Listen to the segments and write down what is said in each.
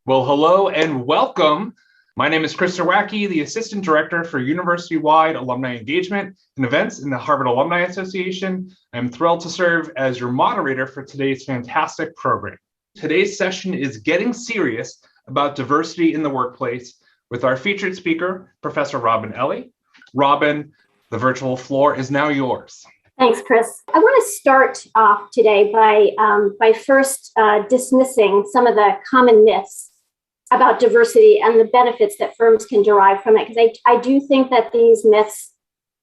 Well, hello and welcome. My name is Chris Nowacki, the Assistant Director for University-Wide Alumni Engagement and Events in the Harvard Alumni Association. I'm thrilled to serve as your moderator for today's fantastic program. Today's session is Getting Serious About Diversity in the Workplace with our featured speaker, Professor Robin Ellie. Robin, the virtual floor is now yours. Thanks, Chris. I want to start off today by first dismissing some of the common myths about diversity and the benefits that firms can derive from it, because I do think that these myths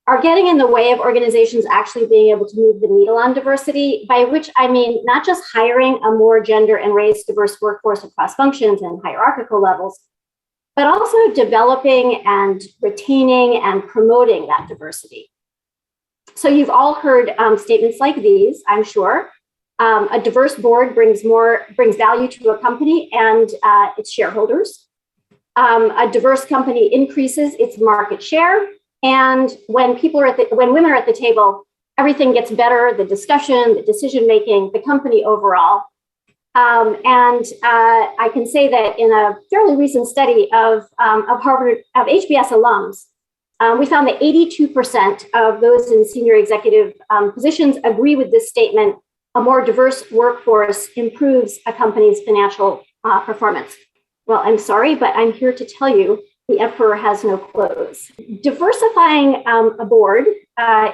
are getting in the way of organizations actually being able to move the needle on diversity, by which I mean not just hiring a more gender and race diverse workforce across functions and hierarchical levels, but also developing and retaining and promoting that diversity. So you've all heard statements like these, I'm sure. A diverse board brings value to a company and its shareholders. A diverse company increases its market share, and when women are at the table, everything gets better: the discussion, the decision making, the company overall. I can say that in a fairly recent study of HBS alums, we found that 82% of those in senior executive positions agree with this statement: a more diverse workforce improves a company's financial performance. Well, I'm sorry, but I'm here to tell you the emperor has no clothes. Diversifying a board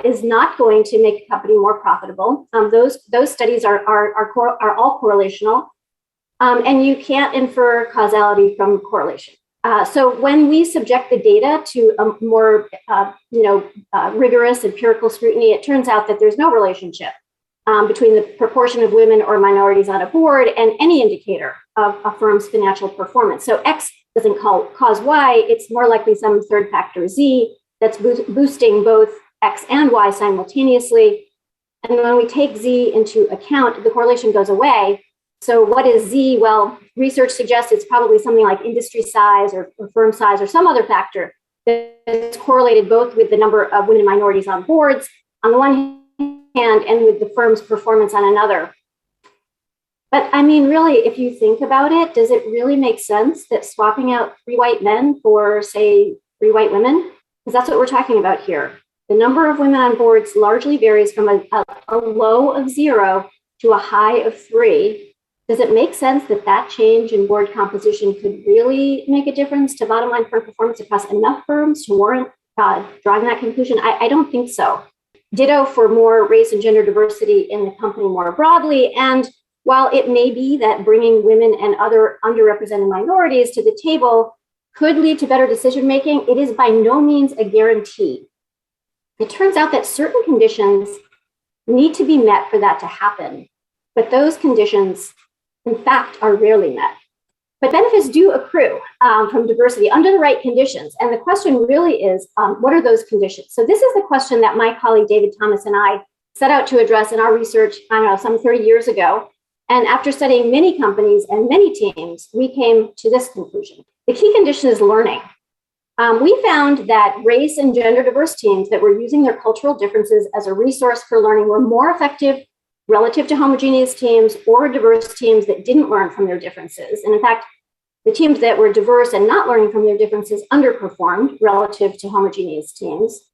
is not going to make a company more profitable. Those studies are all correlational, and you can't infer causality from correlation. So when we subject the data to a more rigorous empirical scrutiny, it turns out that there's no relationship between the proportion of women or minorities on a board and any indicator of a firm's financial performance. So X doesn't cause Y, it's more likely some third factor Z that's boosting both X and Y simultaneously. And when we take Z into account, the correlation goes away. So what is Z? Well, research suggests it's probably something like industry size or firm size or some other factor that's correlated both with the number of women and minorities on boards on the one hand and with the firm's performance on another. But I mean, really, if you think about it, does it really make sense that swapping out 3 white men for, say, 3 white women? Because that's what we're talking about here. The number of women on boards largely varies from a low of 0 to a high of 3. Does it make sense that that change in board composition could really make a difference to bottom line firm performance across enough firms to warrant driving that conclusion? I don't think so. Ditto for more race and gender diversity in the company more broadly. And while it may be that bringing women and other underrepresented minorities to the table could lead to better decision making, it is by no means a guarantee. It turns out that certain conditions need to be met for that to happen, but those conditions, in fact, are rarely met. But benefits do accrue from diversity under the right conditions. And the question really is, what are those conditions? So this is the question that my colleague David Thomas and I set out to address in our research, some 30 years ago. And after studying many companies and many teams, we came to this conclusion. The key condition is learning. We found that race and gender diverse teams that were using their cultural differences as a resource for learning were more effective relative to homogeneous teams or diverse teams that didn't learn from their differences. And in fact, the teams that were diverse and not learning from their differences underperformed relative to homogeneous teams.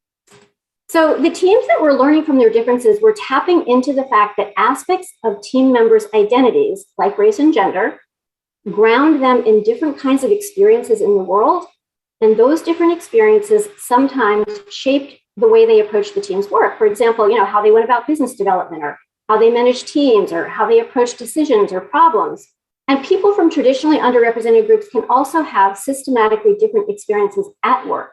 So the teams that were learning from their differences were tapping into the fact that aspects of team members' identities, like race and gender, ground them in different kinds of experiences in the world. And those different experiences sometimes shaped the way they approached the team's work. For example, how they went about business development, or how they managed teams, or how they approached decisions or problems. And people from traditionally underrepresented groups can also have systematically different experiences at work.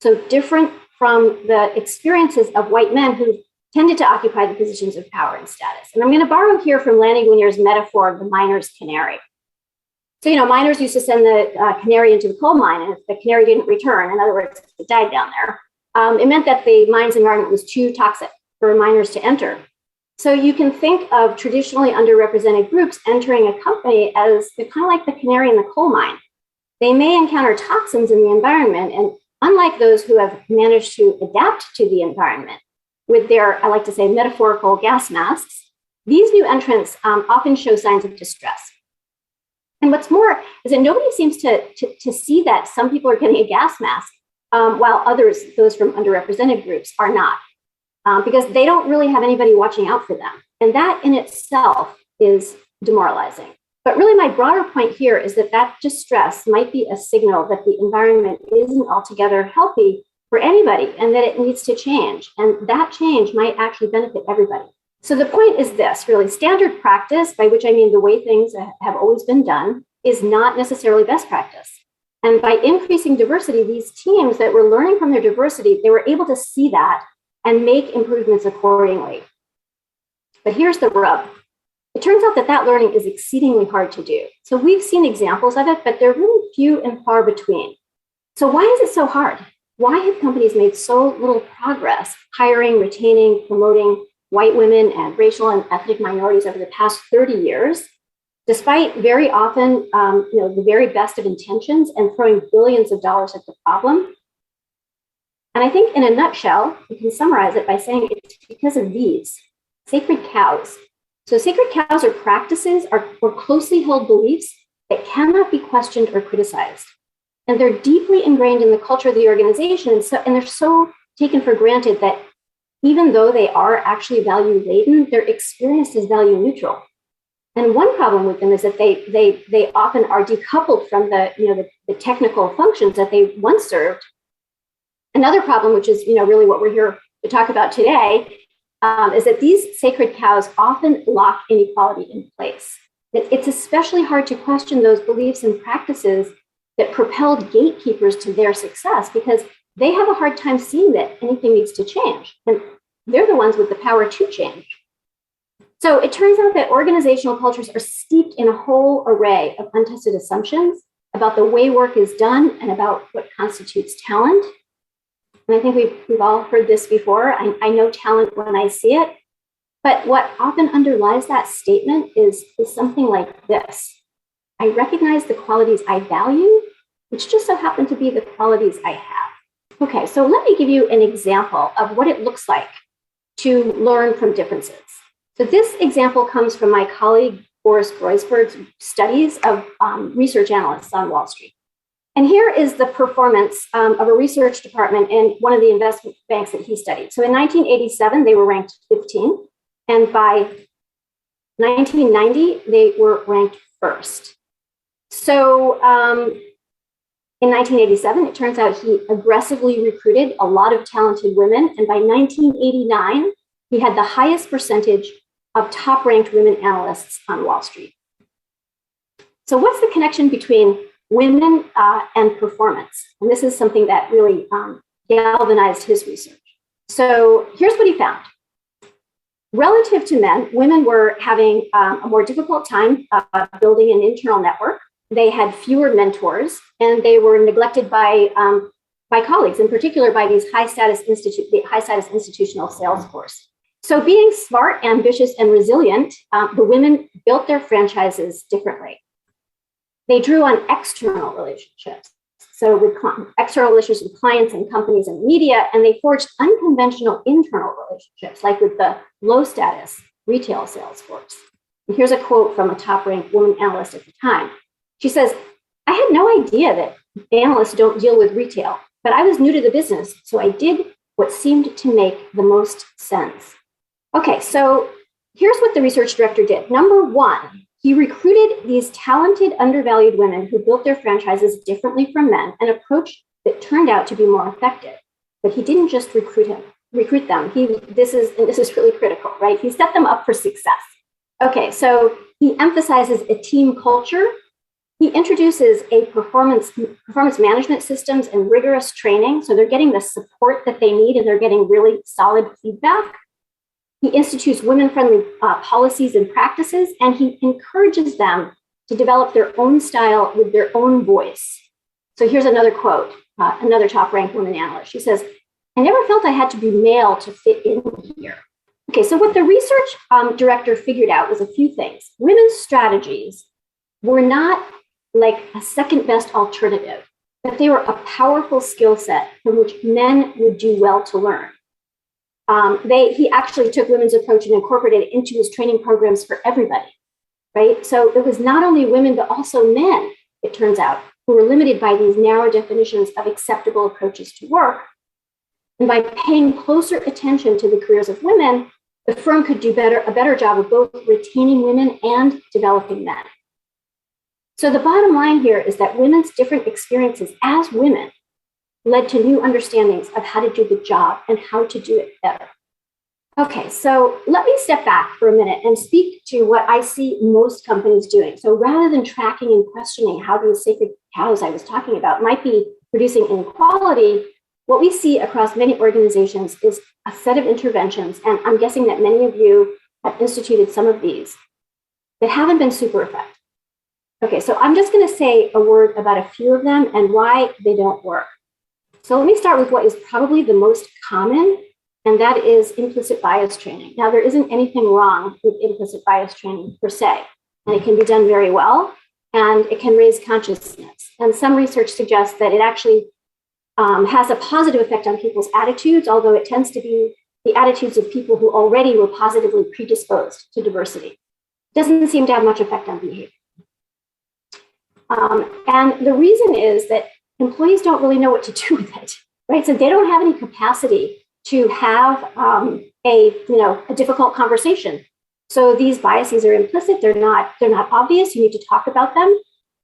So different from the experiences of white men who tended to occupy the positions of power and status. And I'm going to borrow here from Lanny Guinier's metaphor of the miner's canary. So, miners used to send the canary into the coal mine, and if the canary didn't return, in other words, it died down there, it meant that the mine's environment was too toxic for miners to enter. So you can think of traditionally underrepresented groups entering a company as kind of like the canary in the coal mine. They may encounter toxins in the environment, and unlike those who have managed to adapt to the environment with their, I like to say, metaphorical gas masks, these new entrants often show signs of distress. And what's more is that nobody seems to see that some people are getting a gas mask, while others, those from underrepresented groups, are not, because they don't really have anybody watching out for them. And that in itself is demoralizing. But really my broader point here is that that distress might be a signal that the environment isn't altogether healthy for anybody and that it needs to change. And that change might actually benefit everybody. So the point is this, really, standard practice, by which I mean the way things have always been done, is not necessarily best practice. And by increasing diversity, these teams that were learning from their diversity, they were able to see that and make improvements accordingly. But here's the rub. It turns out that that learning is exceedingly hard to do. So we've seen examples of it, but they're really few and far between. So why is it so hard? Why have companies made so little progress hiring, retaining, promoting white women and racial and ethnic minorities over the past 30 years, despite very often the very best of intentions and throwing billions of dollars at the problem? And I think in a nutshell, we can summarize it by saying it's because of these sacred cows. So sacred cows are practices or closely held beliefs that cannot be questioned or criticized. And they're deeply ingrained in the culture of the organization. And they're so taken for granted that even though they are actually value laden, they're experienced as value neutral. And one problem with them is that they often are decoupled from the technical functions that they once served. Another problem, which is really what we're here to talk about today, is that these sacred cows often lock inequality in place. It's especially hard to question those beliefs and practices that propelled gatekeepers to their success because they have a hard time seeing that anything needs to change. And they're the ones with the power to change. So it turns out that organizational cultures are steeped in a whole array of untested assumptions about the way work is done and about what constitutes talent. And I think we've all heard this before. I know talent when I see it. But what often underlies that statement is something like this. I recognize the qualities I value, which just so happen to be the qualities I have. Okay, so let me give you an example of what it looks like to learn from differences. So this example comes from my colleague, Boris Groisberg's studies of research analysts on Wall Street. And here is the performance of a research department in one of the investment banks that he studied. So in 1987, they were ranked 15. And by 1990, they were ranked first. So in 1987, it turns out he aggressively recruited a lot of talented women. And by 1989, he had the highest percentage of top-ranked women analysts on Wall Street. So what's the connection between women and performance? And this is something that really galvanized his research. So here's what he found. Relative to men, women were having a more difficult time building an internal network. They had fewer mentors, and they were neglected by colleagues, in particular by these high-status institutional sales force. So being smart, ambitious, and resilient, the women built their franchises differently. They drew on external relationships. So with external relationships with clients and companies and media, and they forged unconventional internal relationships, like with the low-status retail sales force. And here's a quote from a top-ranked woman analyst at the time. She says, I had no idea that analysts don't deal with retail, but I was new to the business, so I did what seemed to make the most sense. Okay, so here's what the research director did. Number one, he recruited these talented, undervalued women who built their franchises differently from men, an approach that turned out to be more effective. But he didn't just recruit them. This is really critical, right? He set them up for success. Okay, so he emphasizes a team culture. He introduces a performance management systems and rigorous training. So they're getting the support that they need and they're getting really solid feedback. He institutes women-friendly policies and practices, and he encourages them to develop their own style with their own voice. So here's another quote, another top-ranked woman analyst. She says, I never felt I had to be male to fit in here. Okay, so what the research director figured out was a few things. Women's strategies were not like a second-best alternative, but they were a powerful skill set from which men would do well to learn. He actually took women's approach and incorporated it into his training programs for everybody. right? So it was not only women, but also men, it turns out, who were limited by these narrow definitions of acceptable approaches to work. And by paying closer attention to the careers of women, the firm could do a better job of both retaining women and developing men. So the bottom line here is that women's different experiences as women led to new understandings of how to do the job and how to do it better. Okay, so let me step back for a minute and speak to what I see most companies doing. So rather than tracking and questioning how these sacred cows I was talking about might be producing inequality, what we see across many organizations is a set of interventions, and I'm guessing that many of you have instituted some of these that haven't been super effective. Okay, so I'm just going to say a word about a few of them and why they don't work. So let me start with what is probably the most common, and that is implicit bias training. Now, there isn't anything wrong with implicit bias training per se, and it can be done very well, and it can raise consciousness. And some research suggests that it actually has a positive effect on people's attitudes, although it tends to be the attitudes of people who already were positively predisposed to diversity. It doesn't seem to have much effect on behavior. And the reason is that employees don't really know what to do with it, right? So they don't have any capacity to have a difficult conversation. So these biases are implicit; they're not obvious. You need to talk about them,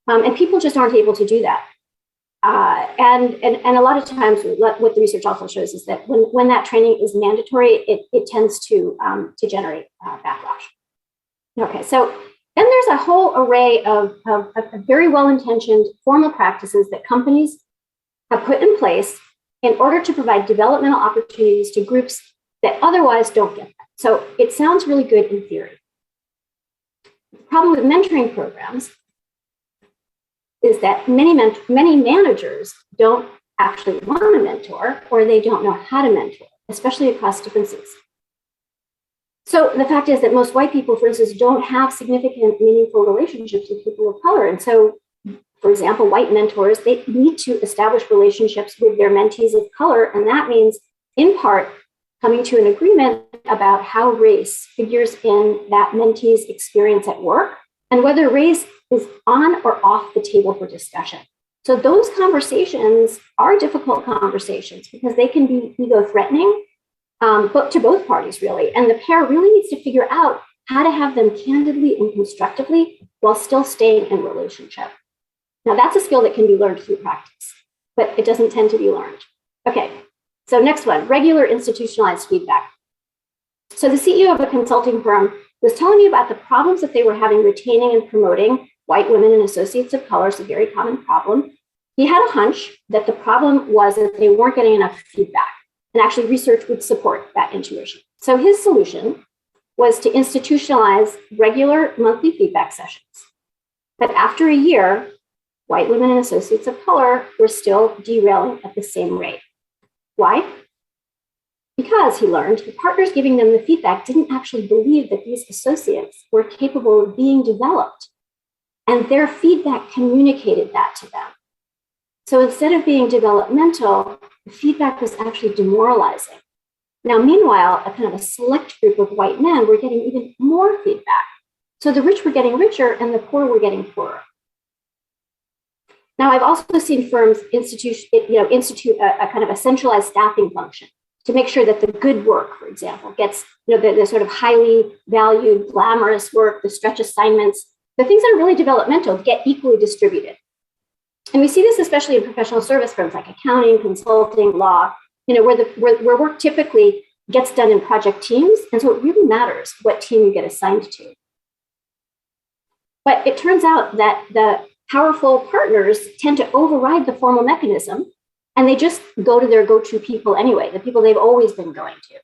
and people just aren't able to do that. And a lot of times, what the research also shows is that when that training is mandatory, it tends to generate backlash. Okay, so then there's a whole array of very well-intentioned formal practices that companies have put in place in order to provide developmental opportunities to groups that otherwise don't get that. So it sounds really good in theory. The problem with mentoring programs is that many managers don't actually want to mentor, or they don't know how to mentor, especially across differences. So the fact is that most white people, for instance, don't have significant, meaningful relationships with people of color. And so, for example, white mentors, they need to establish relationships with their mentees of color. And that means, in part, coming to an agreement about how race figures in that mentee's experience at work and whether race is on or off the table for discussion. So those conversations are difficult conversations because they can be ego-threatening, but to both parties, really. And the pair really needs to figure out how to have them candidly and constructively while still staying in relationship. Now, that's a skill that can be learned through practice, but it doesn't tend to be learned. Okay, so next one, regular institutionalized feedback. So the CEO of a consulting firm was telling me about the problems that they were having retaining and promoting white women and associates of color. It's a very common problem. He had a hunch that the problem was that they weren't getting enough feedback, and actually research would support that intuition. So his solution was to institutionalize regular monthly feedback sessions. But after a year, white women and associates of color were still derailing at the same rate. Why? Because, he learned, the partners giving them the feedback didn't actually believe that these associates were capable of being developed, and their feedback communicated that to them. So instead of being developmental, the feedback was actually demoralizing. Now, meanwhile, a kind of a select group of white men were getting even more feedback. So the rich were getting richer and the poor were getting poorer. Now, I've also seen firms institute a kind of a centralized staffing function to make sure that the good work, for example, gets the sort of highly valued, glamorous work, the stretch assignments, the things that are really developmental get equally distributed. And we see this especially in professional service firms like accounting, consulting, law, where work typically gets done in project teams. And so it really matters what team you get assigned to. But it turns out that the powerful partners tend to override the formal mechanism, and they just go to their go-to people anyway, the people they've always been going to.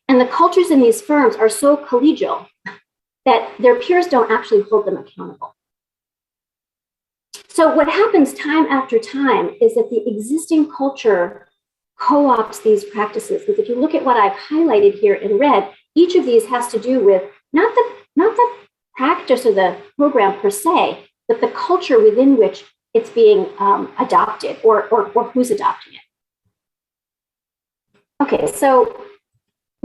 And the cultures in these firms are so collegial that their peers don't actually hold them accountable. So what happens time after time is that the existing culture co-opts these practices. Because if you look at what I've highlighted here in red, each of these has to do with not the practice or the program per se, but the culture within which it's being adopted or who's adopting it. Okay, so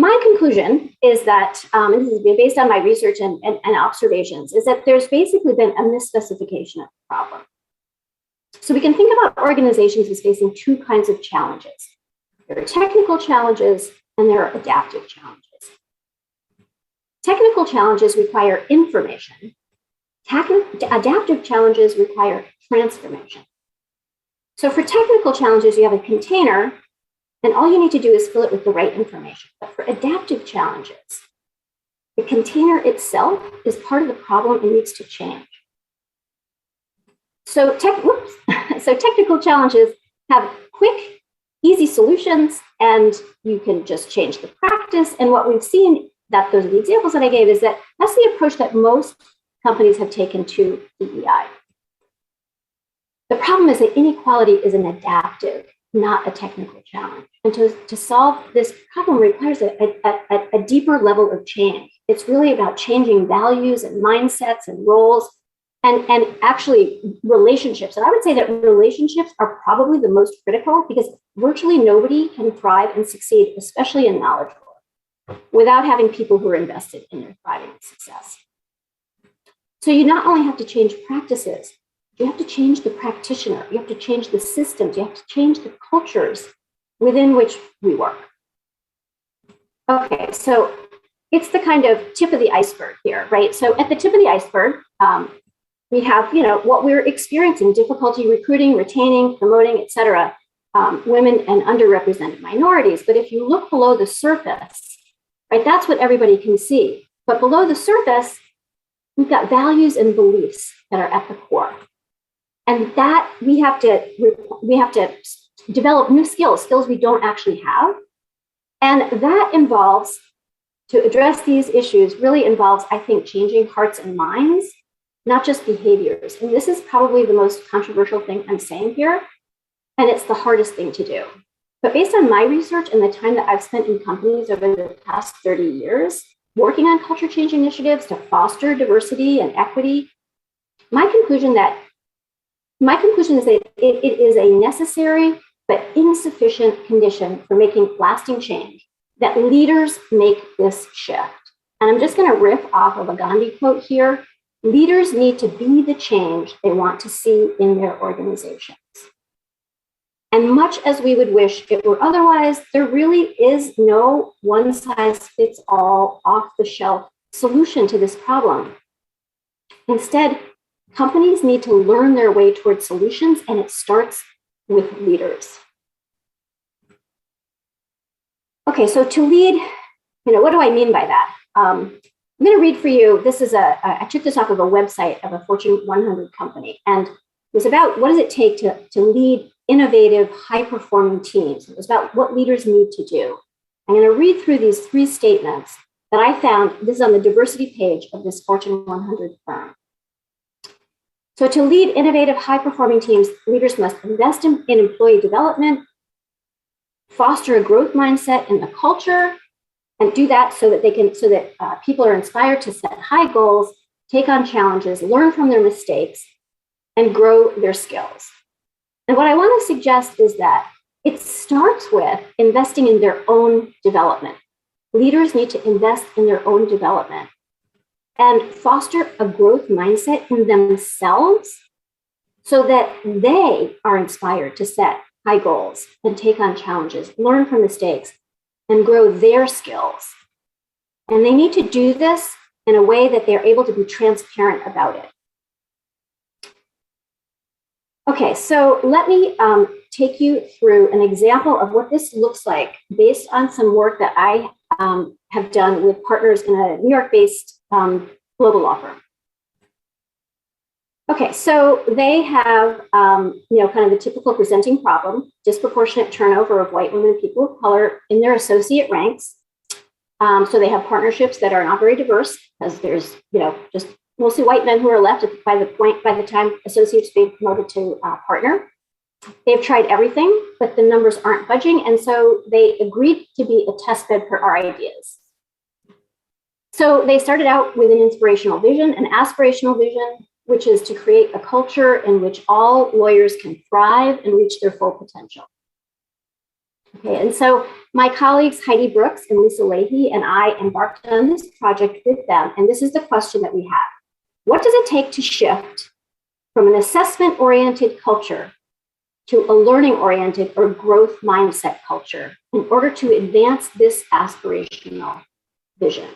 My conclusion is that, and this is based on my research and observations, is that there's basically been a misspecification of the problem. So we can think about organizations as facing two kinds of challenges. There are technical challenges and there are adaptive challenges. Technical challenges require information. Adaptive challenges require transformation. So for technical challenges, you have a container, and all you need to do is fill it with the right information. But for adaptive challenges, the container itself is part of the problem and needs to change. So technical challenges have quick, easy solutions, and you can just change the practice. And what we've seen, that those are the examples that I gave, is that that's the approach that most companies have taken to DEI. The problem is that inequality is an adaptive, not a technical challenge. And to solve this problem requires a deeper level of change. It's really about changing values and mindsets and roles and actually relationships. And I would say that relationships are probably the most critical, because virtually nobody can thrive and succeed, especially in knowledge work, without having people who are invested in their thriving and success. So you not only have to change practices, you have to change the practitioner, you have to change the systems, you have to change the cultures within which we work. Okay, so it's the kind of tip of the iceberg here, right? So at the tip of the iceberg, we have, what we're experiencing: difficulty recruiting, retaining, promoting, et cetera, women and underrepresented minorities. But if you look below the surface, right, that's what everybody can see. But below the surface, we've got values and beliefs that are at the core. And that we have to develop new skills we don't actually have. And that involves, to address these issues, really involves, I think, changing hearts and minds, not just behaviors. And this is probably the most controversial thing I'm saying here, and it's the hardest thing to do. But based on my research and the time that I've spent in companies over the past 30 years, working on culture change initiatives to foster diversity and equity, my conclusion is that it is a necessary but insufficient condition for making lasting change, that leaders make this shift. And I'm just going to riff off of a Gandhi quote here. Leaders need to be the change they want to see in their organizations. And much as we would wish it were otherwise, there really is no one-size-fits-all, off-the-shelf solution to this problem. Instead, companies need to learn their way towards solutions, and it starts with leaders. Okay, so to lead, what do I mean by that? I'm going to read for you. This is I took this off of a website of a Fortune 100 company, and it was about what does it take to lead innovative, high-performing teams. It was about what leaders need to do. I'm going to read through these 3 statements that I found. This is on the diversity page of this Fortune 100 firm. So to lead innovative, high-performing teams, leaders must invest in employee development, foster a growth mindset in the culture, and do that so that people are inspired to set high goals, take on challenges, learn from their mistakes, and grow their skills. And what I want to suggest is that it starts with investing in their own development. Leaders need to invest in their own development and foster a growth mindset in themselves so that they are inspired to set high goals and take on challenges, learn from mistakes, and grow their skills. And they need to do this in a way that they're able to be transparent about it. Okay, so let me take you through an example of what this looks like based on some work that I have done with partners in a New York-based global law firm. Okay, so they have, kind of the typical presenting problem: disproportionate turnover of white women and people of color in their associate ranks. So they have partnerships that are not very diverse, because there's, just mostly white men who are left by the time associates being promoted to partner. They've tried everything, but the numbers aren't budging, and so they agreed to be a test bed for our ideas. So they started out with an inspirational vision, an aspirational vision, which is to create a culture in which all lawyers can thrive and reach their full potential. Okay, and so my colleagues Heidi Brooks and Lisa Leahy and I embarked on this project with them, and this is the question that we have. What does it take to shift from an assessment-oriented culture to a learning-oriented or growth mindset culture in order to advance this aspirational vision?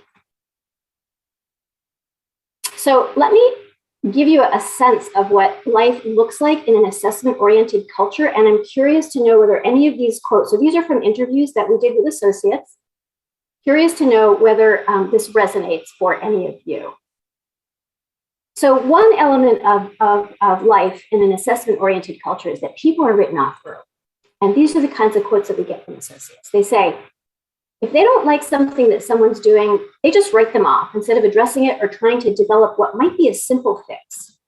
So let me give you a sense of what life looks like in an assessment-oriented culture, and I'm curious to know whether any of these quotes, so these are from interviews that we did with associates, curious to know whether this resonates for any of you. So one element of life in an assessment-oriented culture is that people are written off early. And these are the kinds of quotes that we get from associates. They say, if they don't like something that someone's doing, they just write them off instead of addressing it or trying to develop what might be a simple fix.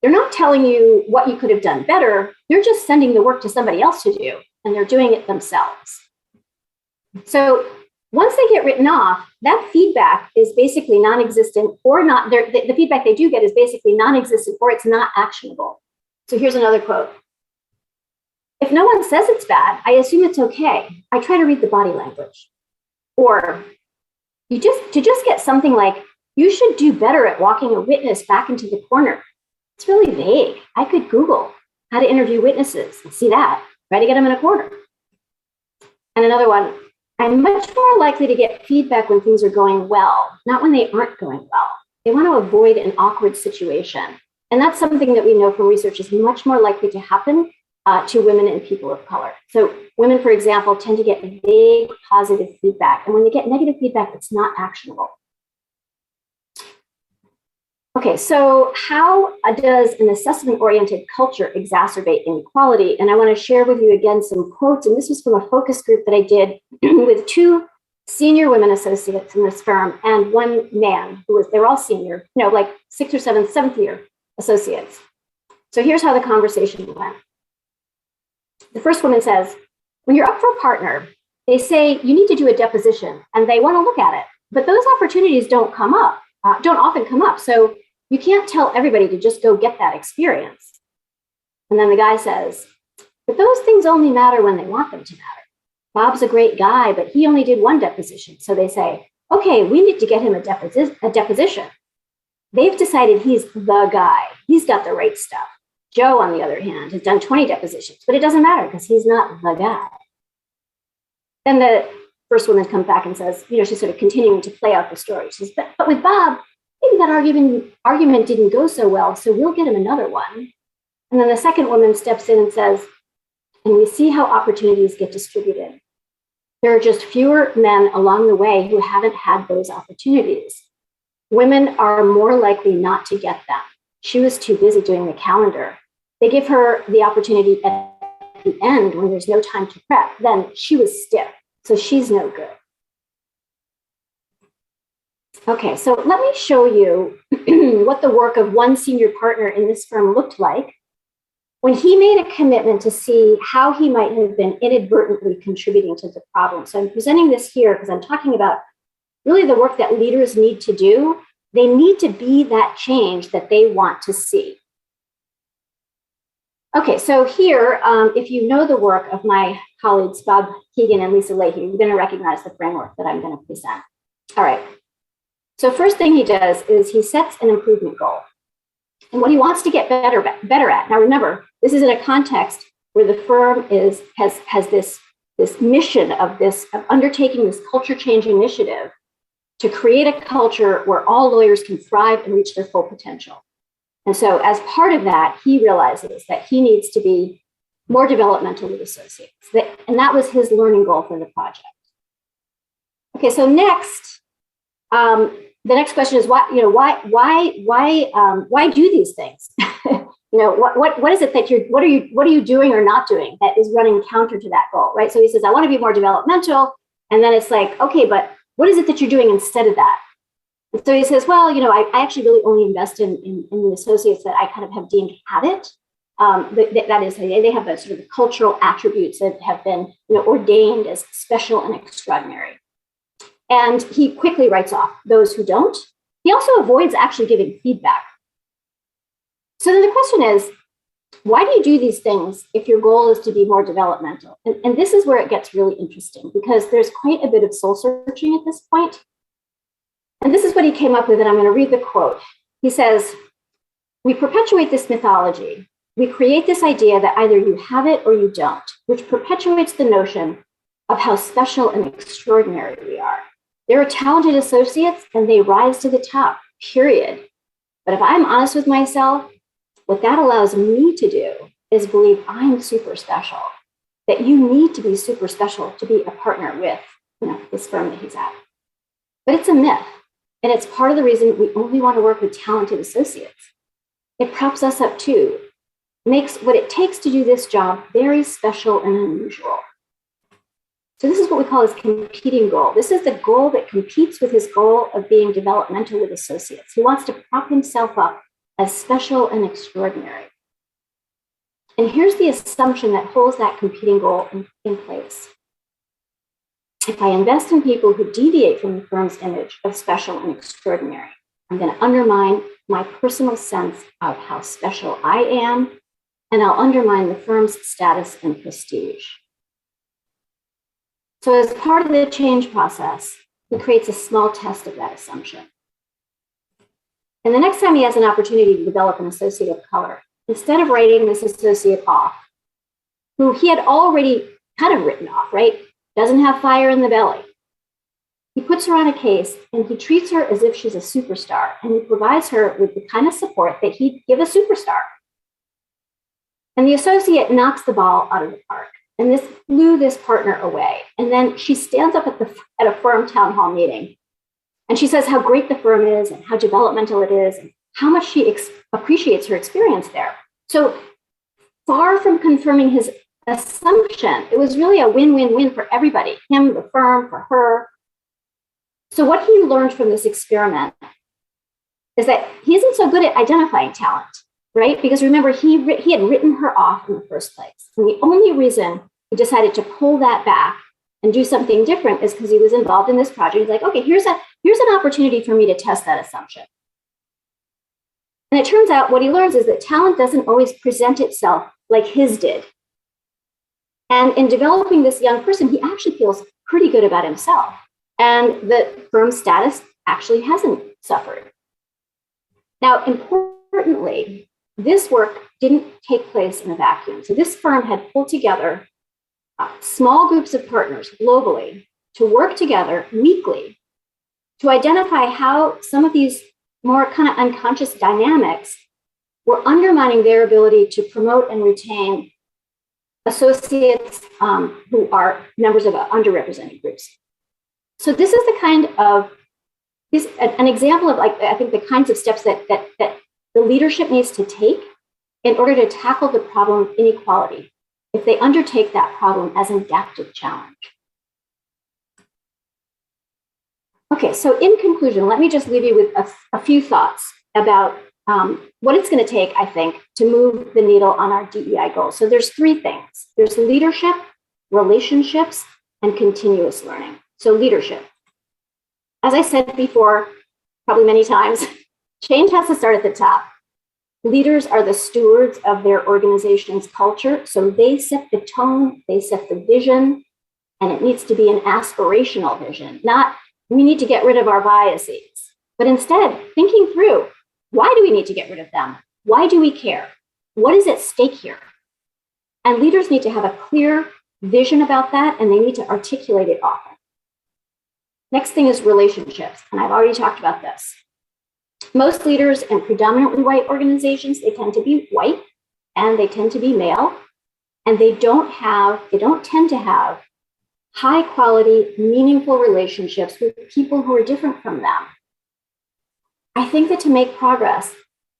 They're not telling you what you could have done better. They're just sending the work to somebody else to do, and they're doing it themselves. So once they get written off, that feedback is basically non-existent or not. The feedback they do get is basically non-existent or it's not actionable. So here's another quote. If no one says it's bad, I assume it's okay. I try to read the body language. Or to just get something like, you should do better at walking a witness back into the corner. It's really vague. I could Google how to interview witnesses and see that, try to get them in a corner. And another one, I'm much more likely to get feedback when things are going well, not when they aren't going well. They want to avoid an awkward situation. And that's something that we know from research is much more likely to happen to women and people of color. So women, for example, tend to get vague positive feedback. And when they get negative feedback, it's not actionable. Okay, so how does an assessment-oriented culture exacerbate inequality? And I want to share with you again some quotes, and this was from a focus group that I did with 2 senior women associates in this firm and 1 man they're all senior, like 6th or 7th year associates. So here's how the conversation went. The first woman says, when you're up for a partner, they say you need to do a deposition and they want to look at it, but those opportunities don't often come up. So you can't tell everybody to just go get that experience. And then the guy says, but those things only matter when they want them to matter. Bob's a great guy, but he only did 1 deposition. So they say, okay, we need to get him a deposition. They've decided he's the guy. He's got the right stuff. Joe, on the other hand, has done 20 depositions, but it doesn't matter because he's not the guy. Then the first woman comes back and says, she's sort of continuing to play out the story. She says, but with Bob, maybe that argument didn't go so well, so we'll get him another one. And then the second woman steps in and says, and we see how opportunities get distributed. There are just fewer men along the way who haven't had those opportunities. Women are more likely not to get them. She was too busy doing the calendar. They give her the opportunity at the end when there's no time to prep. Then she was stiff, so she's no good. Okay, so let me show you what the work of 1 senior partner in this firm looked like when he made a commitment to see how he might have been inadvertently contributing to the problem. So I'm presenting this here because I'm talking about really the work that leaders need to do. They need to be that change that they want to see. Okay, so here, if you know the work of my colleagues, Bob Keegan and Lisa Leahy, you're going to recognize the framework that I'm going to present. All right. So first thing he does is he sets an improvement goal and what he wants to get better at. Now remember, this is in a context where the firm has this mission of undertaking this culture change initiative to create a culture where all lawyers can thrive and reach their full potential. And so as part of that, he realizes that he needs to be more developmental with associates. And that was his learning goal for the project. Okay, so next, the next question is why do these things? What is it that what are you doing or not doing that is running counter to that goal, right? So he says, I want to be more developmental. And then it's like, okay, but what is it that you're doing instead of that? And so he says, well, I actually really only invest in the associates that I kind of have deemed have it. That is, they have the sort of cultural attributes that have been ordained as special and extraordinary. And he quickly writes off those who don't. He also avoids actually giving feedback. So then the question is, Why do you do these things if your goal is to be more developmental? And this is where it gets really interesting, because there's quite a bit of soul searching at this point. And this is what he came up with, and I'm going to read the quote. He says, "We perpetuate this mythology. We create this idea that either you have it or you don't, which perpetuates the notion of how special and extraordinary we are. There are talented associates and they rise to the top, period. But if I'm honest with myself, what that allows me to do is believe I'm super special, that you need to be super special to be a partner with, this firm that he's at. But it's a myth, and it's part of the reason we only want to work with talented associates. It props us up too, makes what it takes to do this job very special and unusual. So this is what we call his competing goal. This is the goal that competes with his goal of being developmental with associates. He wants to prop himself up as special and extraordinary. And here's the assumption that holds that competing goal in place. If I invest in people who deviate from the firm's image of special and extraordinary, I'm going to undermine my personal sense of how special I am, and I'll undermine the firm's status and prestige. So as part of the change process, he creates a small test of that assumption. And the next time he has an opportunity to develop an associate of color, instead of writing this associate off, who he had already kind of written off, right? Doesn't have fire in the belly. He puts her on a case and he treats her as if she's a superstar, and he provides her with the kind of support that he'd give a superstar. And the associate knocks the ball out of the park, and this blew this partner away. And then she stands up at a firm town hall meeting, and she says how great the firm is and how developmental it is and how much she appreciates her experience there. So far from confirming his assumption, it was really a win-win-win for everybody, him, the firm, for her. So what he learned from this experiment is that he isn't so good at identifying talent, right? Because remember, he had written her off in the first place. And the only reason he decided to pull that back and do something different is because he was involved in this project. He's like, okay, here's an opportunity for me to test that assumption. And it turns out what he learns is that talent doesn't always present itself like his did. And in developing this young person, he actually feels pretty good about himself. And the firm's status actually hasn't suffered. Now, importantly, this work didn't take place in a vacuum. So this firm had pulled together small groups of partners globally to work together weekly to identify how some of these more kind of unconscious dynamics were undermining their ability to promote and retain associates who are members of underrepresented groups. So this is the kind of, an example of, like, I think the kinds of steps that the leadership needs to take in order to tackle the problem of inequality if they undertake that problem as an adaptive challenge. Okay, so in conclusion, let me just leave you with a few thoughts about what it's going to take, I think, to move the needle on our DEI goals. So there's three things. There's leadership, relationships, and continuous learning. So leadership. As I said before, probably many times, change has to start at the top. Leaders are the stewards of their organization's culture, so they set the tone, they set the vision, and it needs to be an aspirational vision, not we need to get rid of our biases, but instead thinking through, why do we need to get rid of them? Why do we care? What is at stake here? And leaders need to have a clear vision about that, and they need to articulate it often. Next thing is relationships, and I've already talked about this. Most leaders in predominantly white organizations, they tend to be white and they tend to be male, and they don't tend to have high quality, meaningful relationships with people who are different from them. I think that to make progress,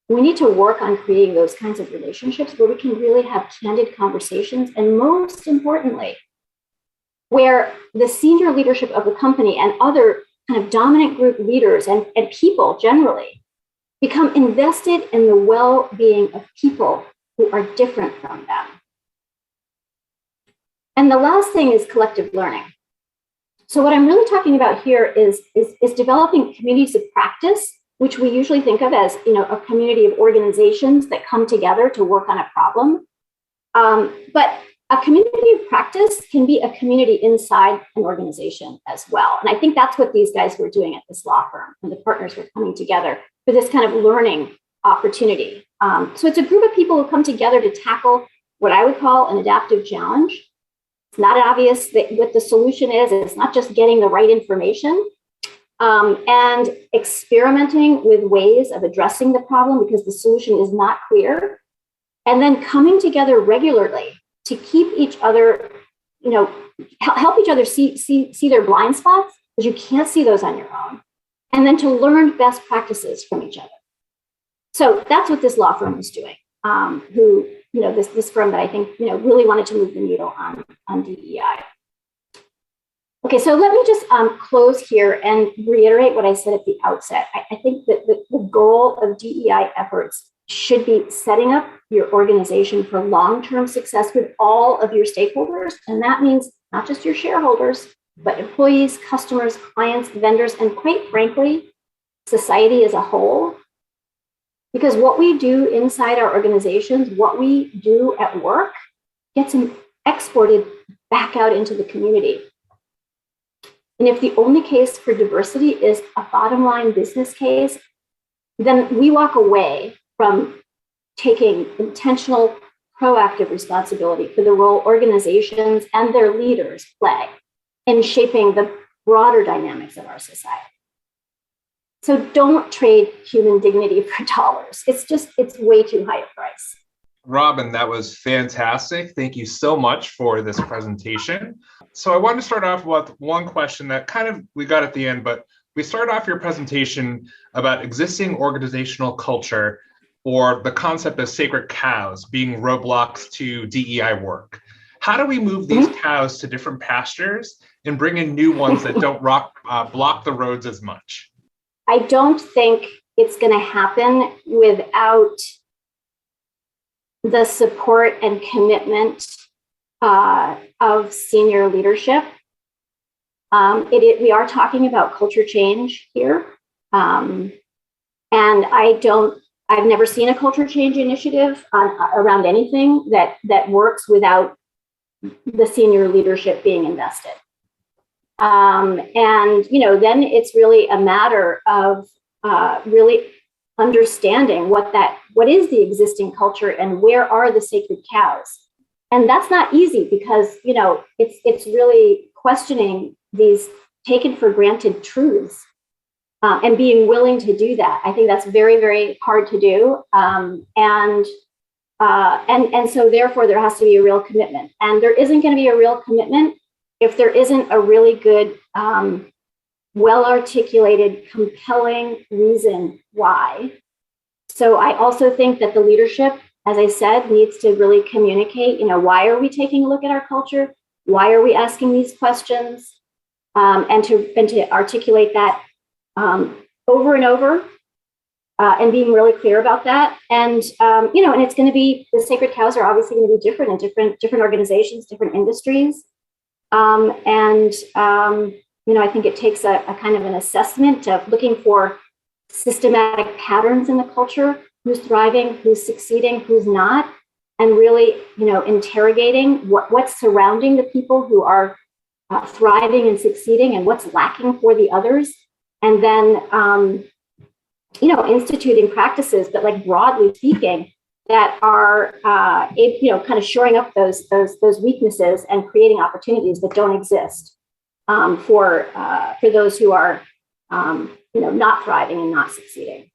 we need to work on creating those kinds of relationships where we can really have candid conversations, and most importantly, where the senior leadership of the company and other kind of dominant group leaders and people generally become invested in the well-being of people who are different from them. And the last thing is collective learning. So what I'm really talking about here is developing communities of practice which we usually think of as, a community of organizations that come together to work on a problem. But a community of practice can be a community inside an organization as well. And I think that's what these guys were doing at this law firm, and the partners were coming together for this kind of learning opportunity. So it's a group of people who come together to tackle what I would call an adaptive challenge. It's not obvious that what the solution is. It's not just getting the right information and experimenting with ways of addressing the problem because the solution is not clear. And then coming together regularly to keep each other, help each other see their blind spots, because you can't see those on your own. And then to learn best practices from each other. So that's what this law firm was doing, this firm that I think, really wanted to move the needle on DEI. Okay, so let me just close here and reiterate what I said at the outset. I think that the goal of DEI efforts should be setting up your organization for long-term success with all of your stakeholders. And that means not just your shareholders, but employees, customers, clients, vendors, and quite frankly, society as a whole. Because what we do inside our organizations, what we do at work, gets exported back out into the community. And if the only case for diversity is a bottom line business case, then we walk away from taking intentional, proactive responsibility for the role organizations and their leaders play in shaping the broader dynamics of our society. So don't trade human dignity for dollars. It's way too high a price. Robin, that was fantastic. Thank you so much for this presentation. So I wanted to start off with one question that we got at the end, but we started off your presentation about existing organizational culture or the concept of sacred cows being roadblocks to DEI work. How do we move these cows to different pastures and bring in new ones that don't block the roads as much? I don't think it's going to happen without the support and commitment of senior leadership. We are talking about culture change here. And I've never seen a culture change initiative around anything that works without the senior leadership being invested. Then it's really a matter of really understanding what is the existing culture and where are the sacred cows. And that's not easy because, it's really questioning these taken for granted truths and being willing to do that. I think that's very, very hard to do. And so therefore there has to be a real commitment, and there isn't going to be a real commitment if there isn't a really good, well-articulated, compelling reason why. So I also think that the leadership, as I said, needs to really communicate, why are we taking a look at our culture? Why are we asking these questions? And to articulate that over and over and being really clear about that. And, and it's going to be, the sacred cows are obviously going to be different in different organizations, different industries. I think it takes a kind of an assessment of looking for systematic patterns in the culture, who's thriving, who's succeeding, who's not, and really, interrogating what's surrounding the people who are thriving and succeeding and what's lacking for the others. And then, instituting practices, but like broadly speaking, that are, kind of shoring up those weaknesses and creating opportunities that don't exist for those who are, not thriving and not succeeding.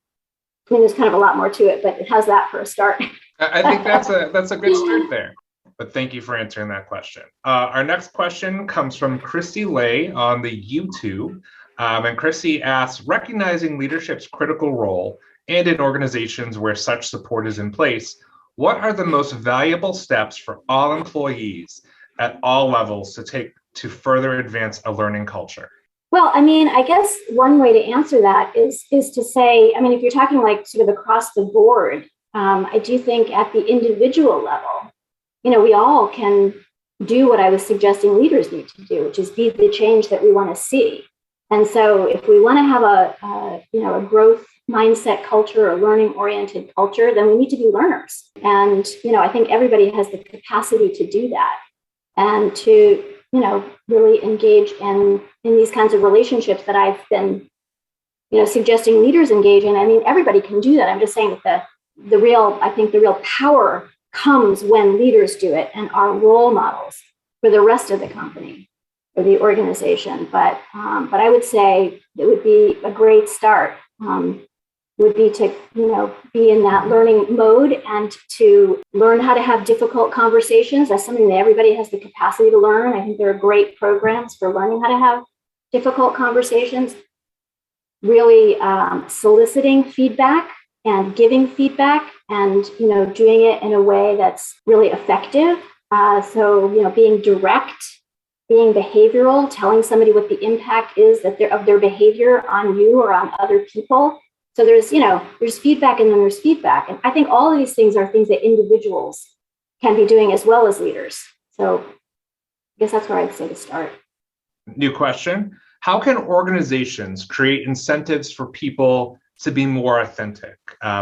I mean, there's kind of a lot more to it, but it has that for a start. I think that's a good start there. But thank you for answering that question. Our next question comes from Christy Lay on the YouTube. And Christy asks, recognizing leadership's critical role and in organizations where such support is in place, what are the most valuable steps for all employees at all levels to take to further advance a learning culture? Well, I guess one way to answer that is to say, if you're talking like sort of across the board, I do think at the individual level, we all can do what I was suggesting leaders need to do, which is be the change that we want to see. And so if we want to have a growth mindset culture or learning oriented culture, then we need to be learners. And, I think everybody has the capacity to do that and to, really engage in these kinds of relationships that I've been, suggesting leaders engage in. I mean, everybody can do that. I'm just saying that the real power comes when leaders do it and are role models for the rest of the company or the organization. But I would say it would be a great start. Would be to be in that learning mode and to learn how to have difficult conversations. That's something that everybody has the capacity to learn. I think there are great programs for learning how to have difficult conversations. Really soliciting feedback and giving feedback and doing it in a way that's really effective. So being direct, being behavioral, telling somebody what the impact is of their behavior on you or on other people. So there's feedback and then there's feedback. And I think all of these things are things that individuals can be doing as well as leaders. So I guess that's where I'd say to start. New question. How can organizations create incentives for people to be more authentic?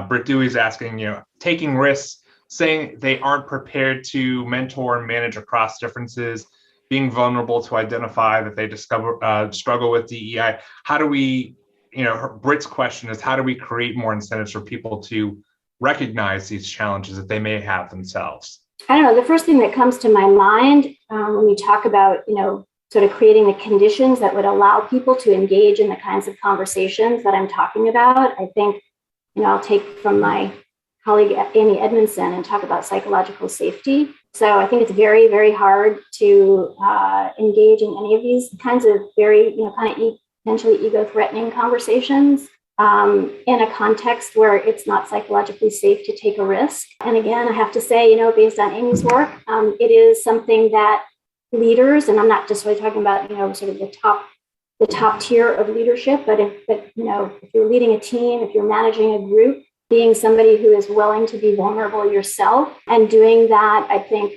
Britt Dewey's asking, taking risks, saying they aren't prepared to mentor and manage across differences, being vulnerable to identify that they struggle with DEI. How do we, Britt's question is, how do we create more incentives for people to recognize these challenges that they may have themselves? I don't know. The first thing that comes to my mind when you talk about, sort of creating the conditions that would allow people to engage in the kinds of conversations that I'm talking about, I think, I'll take from my colleague Amy Edmondson and talk about psychological safety. So I think it's very, very hard to engage in any of these kinds of very, potentially ego-threatening conversations in a context where it's not psychologically safe to take a risk. And again, I have to say, based on Amy's work, it is something that leaders, and I'm not just really talking about, sort of the top tier of leadership, but if you're leading a team, if you're managing a group, being somebody who is willing to be vulnerable yourself and doing that, I think,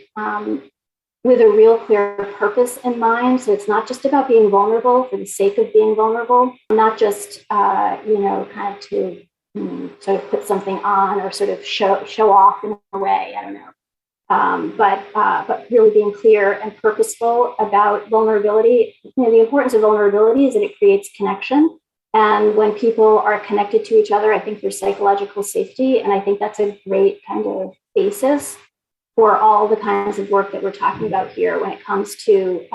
with a real clear purpose in mind. So it's not just about being vulnerable for the sake of being vulnerable, not just, kind of to sort of put something on or sort of show off in a way, I don't know. But really being clear and purposeful about vulnerability. The importance of vulnerability is that it creates connection. And when people are connected to each other, I think there's psychological safety. And I think that's a great kind of basis for all the kinds of work that we're talking about here when it comes to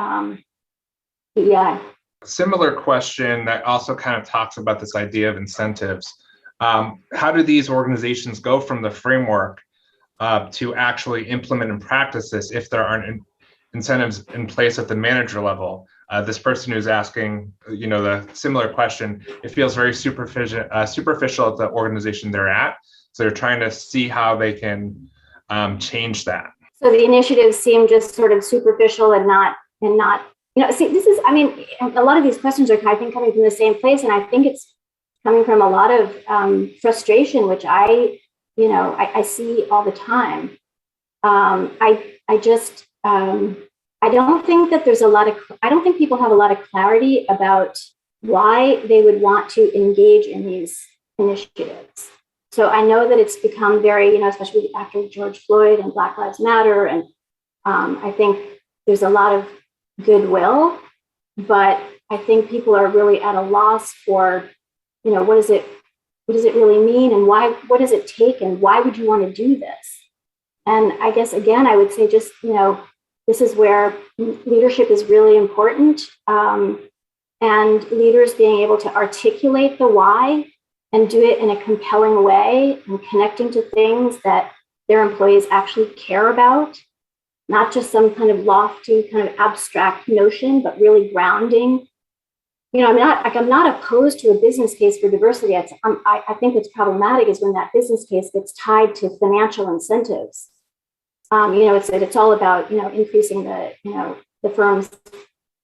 DEI. Similar question that also kind of talks about this idea of incentives. How do these organizations go from the framework to actually implement and practice this if there aren't incentives in place at the manager level? This person who's asking, the similar question, it feels very superficial at the organization they're at. So they're trying to see how they can change that. So the initiatives seem just sort of superficial and not, this is, a lot of these questions are, I think, coming from the same place. And I think it's coming from a lot of frustration, which I see all the time. I don't think that I don't think people have a lot of clarity about why they would want to engage in these initiatives. So I know that it's become very, especially after George Floyd and Black Lives Matter. And I think there's a lot of goodwill, but I think people are really at a loss for, what does it really mean? And what does it take? And why would you want to do this? And I guess, again, I would say just, this is where leadership is really important. And leaders being able to articulate the why and do it in a compelling way and connecting to things that their employees actually care about, not just some kind of lofty kind of abstract notion, but really grounding. I'm not opposed to a business case for diversity. I think what's problematic is when that business case gets tied to financial incentives. It's all about, increasing the firm's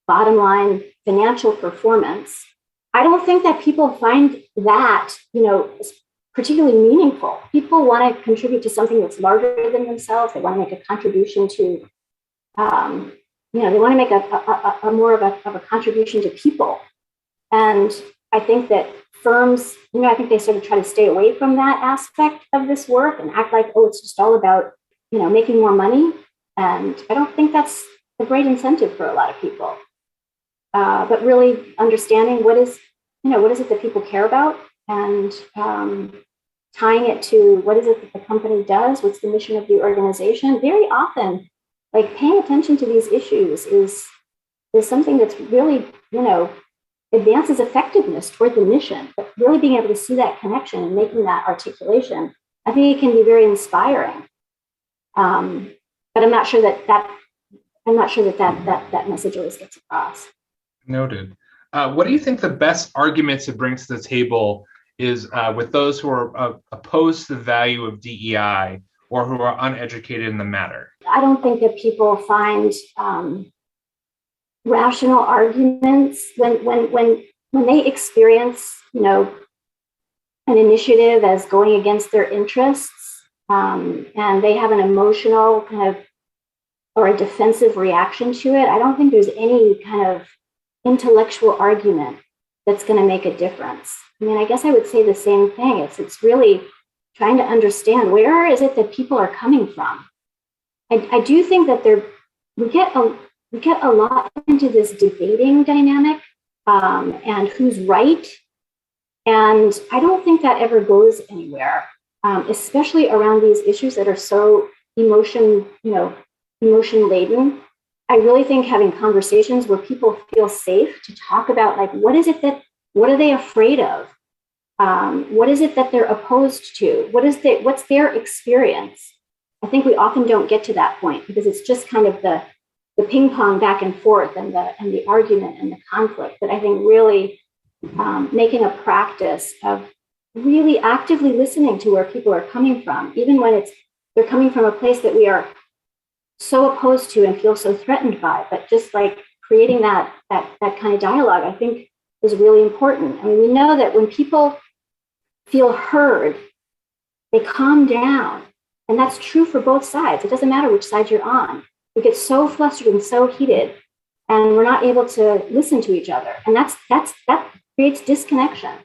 bottom line financial performance. I don't think that people find that, particularly meaningful. People want to contribute to something that's larger than themselves. They want to make a contribution to, they want to make a more of a contribution to people. And I think that firms, I think they sort of try to stay away from that aspect of this work and act like, oh, it's just all about, making more money. And I don't think that's a great incentive for a lot of people. But really understanding what is it that people care about, and tying it to what is it that the company does, what's the mission of the organization. Very often, like paying attention to these issues is something that's really, advances effectiveness toward the mission, but really being able to see that connection and making that articulation, I think it can be very inspiring. But I'm not sure that message always gets across. Noted. What do you think the best argument to bring to the table is with those who are opposed to the value of DEI or who are uneducated in the matter? I don't think that people find rational arguments when they experience, an initiative as going against their interests, and they have an emotional kind of or a defensive reaction to it. I don't think there's any kind of intellectual argument that's going to make a difference. I mean, I guess I would say the same thing. It's really trying to understand where is it that people are coming from. I do think that we get a lot into this debating dynamic and who's right, and I don't think that ever goes anywhere, especially around these issues that are so emotion laden. I really think having conversations where people feel safe to talk about, like, what are they afraid of? What is it that they're opposed to? What's their experience? I think we often don't get to that point because it's just kind of the ping pong back and forth and the argument and the conflict. But I think really making a practice of really actively listening to where people are coming from, even when they're coming from a place that we are so opposed to and feel so threatened by, but just like creating that kind of dialogue, I think is really important. I mean, we know that when people feel heard, they calm down. And that's true for both sides. It doesn't matter which side you're on. We get so flustered and so heated, and we're not able to listen to each other. And that creates disconnection.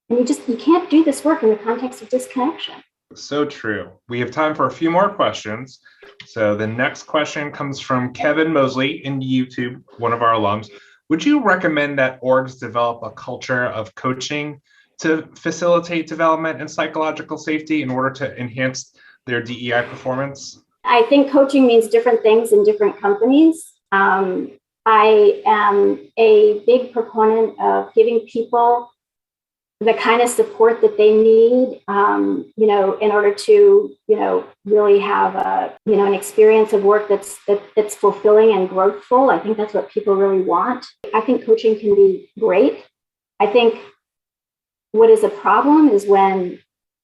And you can't do this work in the context of disconnection. So true. We have time for a few more questions. So the next question comes from Kevin Mosley in YouTube, one of our alums. Would you recommend that orgs develop a culture of coaching to facilitate development and psychological safety in order to enhance their DEI performance? I think coaching means different things in different companies. I am a big proponent of giving people the kind of support that they need, in order to, really have an experience of work that's fulfilling and growthful. I think that's what people really want. I think coaching can be great. I think what is a problem is when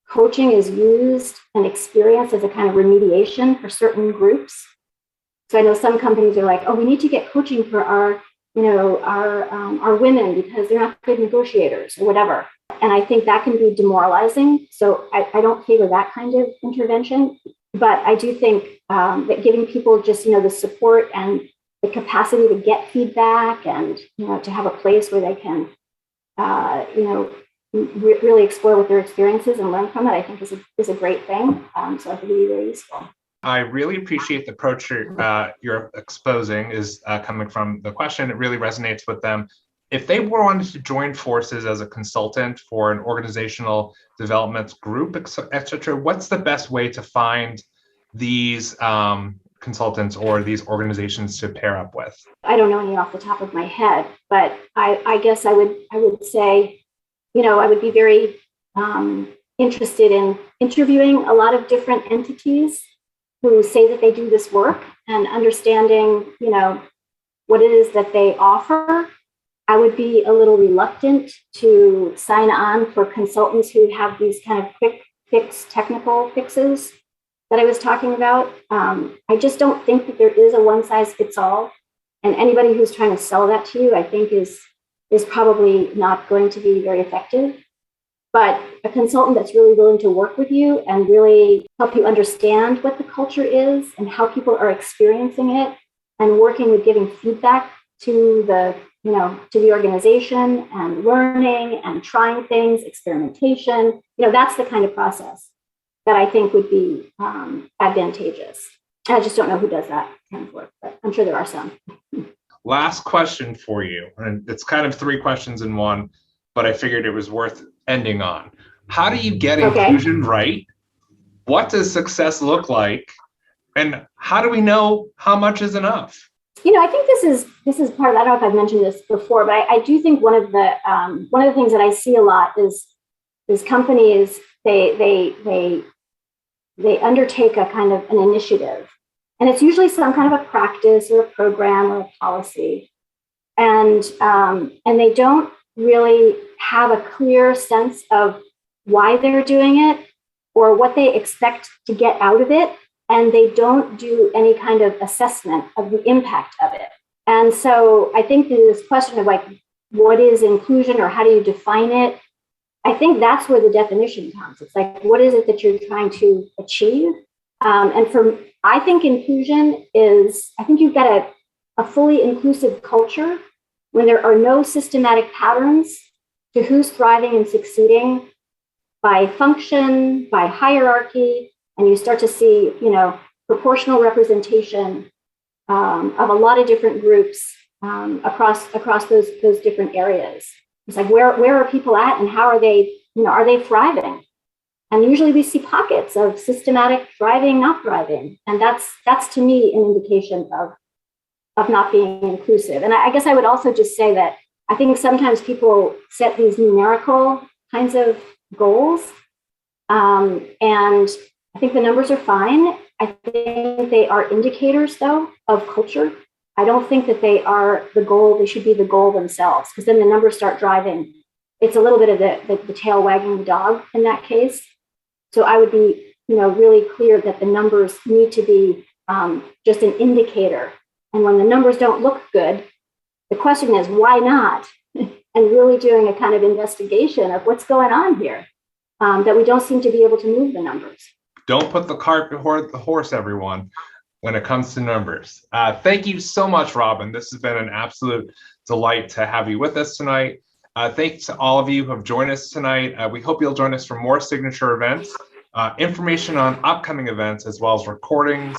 coaching is used and experienced as a kind of remediation for certain groups. So I know some companies are like, oh, we need to get coaching for our women because they're not good negotiators or whatever. And I think that can be demoralizing. So I don't favor that kind of intervention. But I do think that giving people just, the support and the capacity to get feedback and, to have a place where they can, really explore what their experiences and learn from it, I think is a great thing. So I think it'd be very useful. I really appreciate the approach you're exposing is coming from the question. It really resonates with them. If they wanted to join forces as a consultant for an organizational development group, et cetera, what's the best way to find these consultants or these organizations to pair up with? I don't know any off the top of my head, but I guess I would say, I would be very interested in interviewing a lot of different entities who say that they do this work and understanding, what it is that they offer. I would be a little reluctant to sign on for consultants who have these kind of quick fix, technical fixes that I was talking about. I just don't think that there is a one size fits all. And anybody who's trying to sell that to you, I think is probably not going to be very effective. But a consultant that's really willing to work with you and really help you understand what the culture is and how people are experiencing it, and working with giving feedback to the to the organization and learning and trying things, experimentation. That's the kind of process that I think would be advantageous. And I just don't know who does that kind of work, but I'm sure there are some. Last question for you, and it's kind of 3 questions in one, but I figured it was worth ending on. How do you get inclusion right? What does success look like? And how do we know how much is enough? I think this is part of, I don't know if I've mentioned this before, but I do think one of the things that I see a lot is companies, they undertake a kind of an initiative, and it's usually some kind of a practice or a program or a policy, and they don't really have a clear sense of why they're doing it or what they expect to get out of it, and they don't do any kind of assessment of the impact of it. And so I think this question of like, what is inclusion or how do you define it? I think that's where the definition comes. It's like, what is it that you're trying to achieve? I think inclusion is, I think you've got a fully inclusive culture when there are no systematic patterns to who's thriving and succeeding by function, by hierarchy, and you start to see, proportional representation of a lot of different groups across those different areas. It's like, where are people at, and how are they thriving? And usually we see pockets of systematic thriving, not thriving, and that's to me an indication of not being inclusive. And I guess I would also just say that I think sometimes people set these numerical kinds of goals, and I think the numbers are fine. I think they are indicators, though, of culture. I don't think that they are the goal. They should be the goal themselves, because then the numbers start driving. It's a little bit of the tail wagging the dog in that case. So I would be, really clear that the numbers need to be just an indicator. And when the numbers don't look good, the question is, why not? And really doing a kind of investigation of what's going on here, that we don't seem to be able to move the numbers. Don't put the cart before the horse, everyone, when it comes to numbers. Thank you so much, Robin. This has been an absolute delight to have you with us tonight. Thanks to all of you who have joined us tonight. We hope you'll join us for more signature events. Information on upcoming events, as well as recordings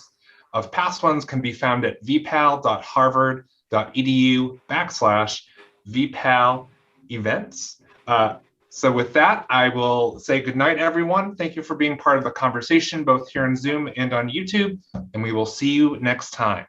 of past ones, can be found at vpal.harvard.edu/vpal events. So with that, I will say good night, everyone. Thank you for being part of the conversation, both here in Zoom and on YouTube, and we will see you next time.